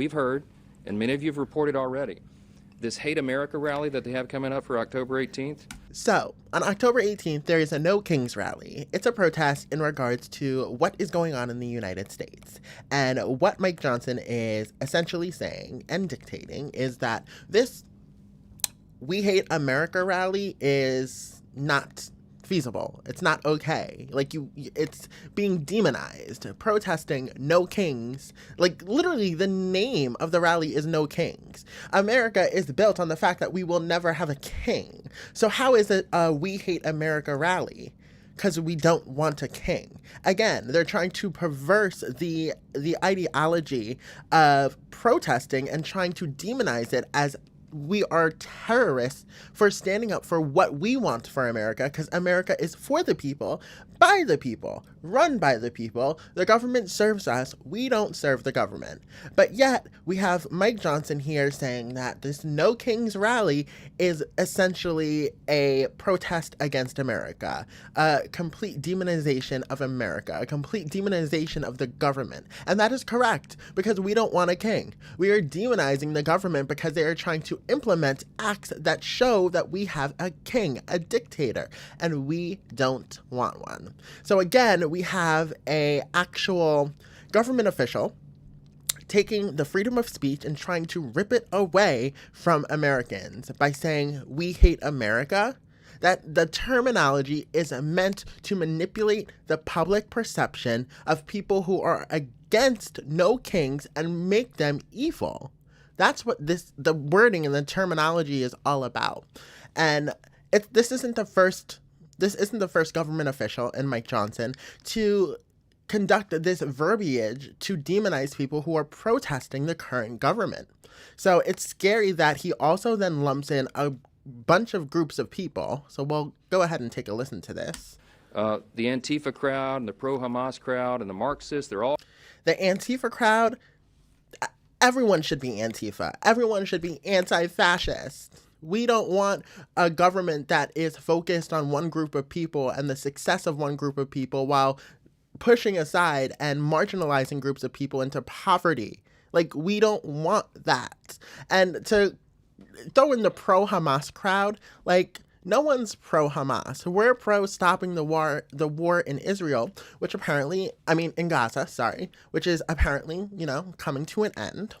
We've heard, and many of you have reported already, this Hate America rally that they have coming up for October 18th. So, on October 18th, there is a No Kings rally. It's a protest in regards to what is going on in the United States. And what Mike Johnson is essentially saying and dictating is that this We Hate America rally is not feasible. It's not okay. Like, it's being demonized. Protesting No Kings. Like, literally, the name of the rally is No Kings. America is built on the fact that we will never have a king. So how is it a We Hate America rally? Because we don't want a king. Again, they're trying to perverse the ideology of protesting and trying to demonize it as we are terrorists for standing up for what we want for America, because America is for the people, by the people, run by the people. The government serves us. We don't serve the government. But yet, we have Mike Johnson here saying that this No Kings rally is essentially a protest against America, a complete demonization of America, a complete demonization of the government. And that is correct, because we don't want a king. We are demonizing the government because they are trying to implement acts that show that we have a king, a dictator, and we don't want one. So again, we have a actual government official taking the freedom of speech and trying to rip it away from Americans by saying we hate America. That the terminology is meant to manipulate the public perception of people who are against no kings and make them evil. That's what the wording and the terminology is all about. And this isn't the first government official in Mike Johnson to conduct this verbiage to demonize people who are protesting the current government. So it's scary that he also then lumps in a bunch of groups of people. So we'll go ahead and take a listen to this. The Antifa crowd and the pro-Hamas crowd and the Marxists, they're all... The Antifa crowd, everyone should be Antifa. Everyone should be anti-fascist. We don't want a government that is focused on one group of people and the success of one group of people while pushing aside and marginalizing groups of people into poverty. Like, we don't want that. And to throw in the pro-Hamas crowd, like, no one's pro-Hamas. We're pro-stopping the war in Israel, which apparently, in Gaza, which is apparently, coming to an end.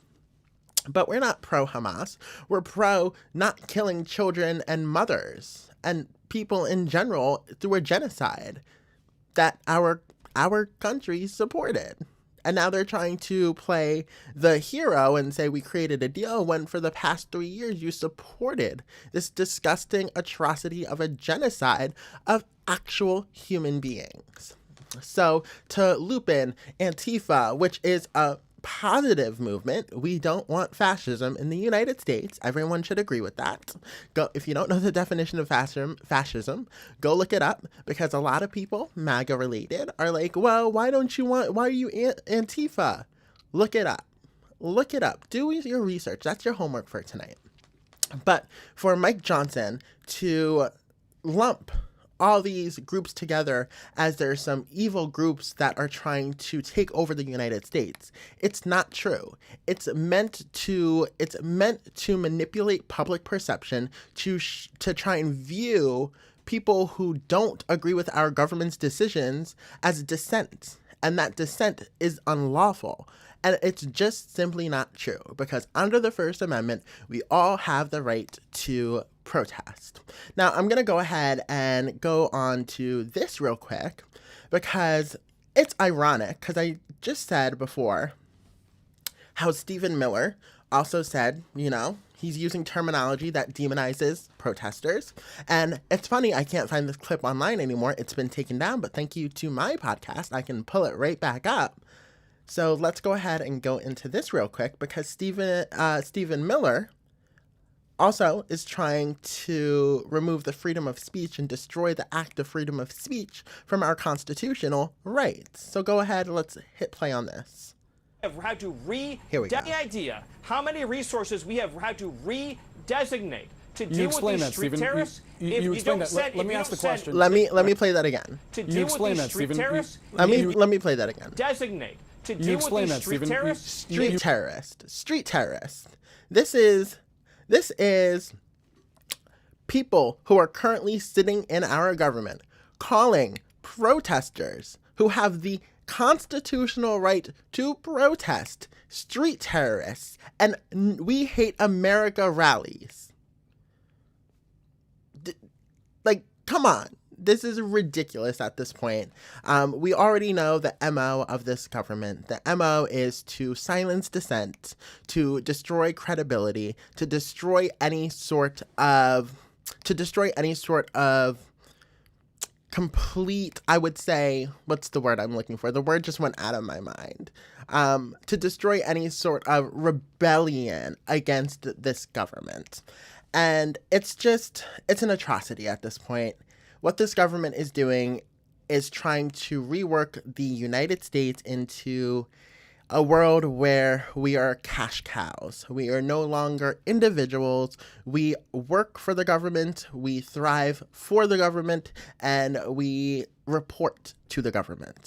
But we're not pro-Hamas. We're pro not killing children and mothers and people in general through a genocide that our country supported. And now they're trying to play the hero and say we created a deal when for the past 3 years you supported this disgusting atrocity of a genocide of actual human beings. So to loop in Antifa, which is a positive movement. We don't want fascism in the United States. Everyone should agree with that. If you don't know the definition of fascism, go look it up, because a lot of people, MAGA related, are like, well, why are you Antifa? Look it up. Look it up. Do your research. That's your homework for tonight. But for Mike Johnson to lump all these groups together as there's some evil groups that are trying to take over the United States, it's not true. It's meant to manipulate public perception to try and view people who don't agree with our government's decisions as dissent, and that dissent is unlawful. And it's just simply not true, because under the First Amendment, we all have the right to protest. Now, I'm going to go ahead and go on to this real quick, because it's ironic, because I just said before how Stephen Miller also said, he's using terminology that demonizes protesters. And it's funny, I can't find this clip online anymore. It's been taken down, but thank you to my podcast, I can pull it right back up. So let's go ahead and go into this real quick, because Stephen Miller also is trying to remove the freedom of speech and destroy the act of freedom of speech from our constitutional rights. So go ahead, let's hit play on this. Have had to Here we go. The idea how many resources we have had to redesignate to deal with these street terrorists. You explain that. Let me ask the question. Let me play that again. To deal with these street terrorists. Let me play that again. Designate to deal with these street terrorists? Street terrorist. This is people who are currently sitting in our government calling protesters who have the constitutional right to protest street terrorists and we hate America rallies. Like, come on. This is ridiculous at this point. We already know the MO of this government. The MO is to silence dissent, to destroy credibility, to destroy any sort of complete, I would say, what's the word I'm looking for? The word just went out of my mind. To destroy any sort of rebellion against this government. And it's an atrocity at this point. What this government is doing is trying to rework the United States into a world where we are cash cows. We are no longer individuals. We work for the government, we thrive for the government, and we report to the government.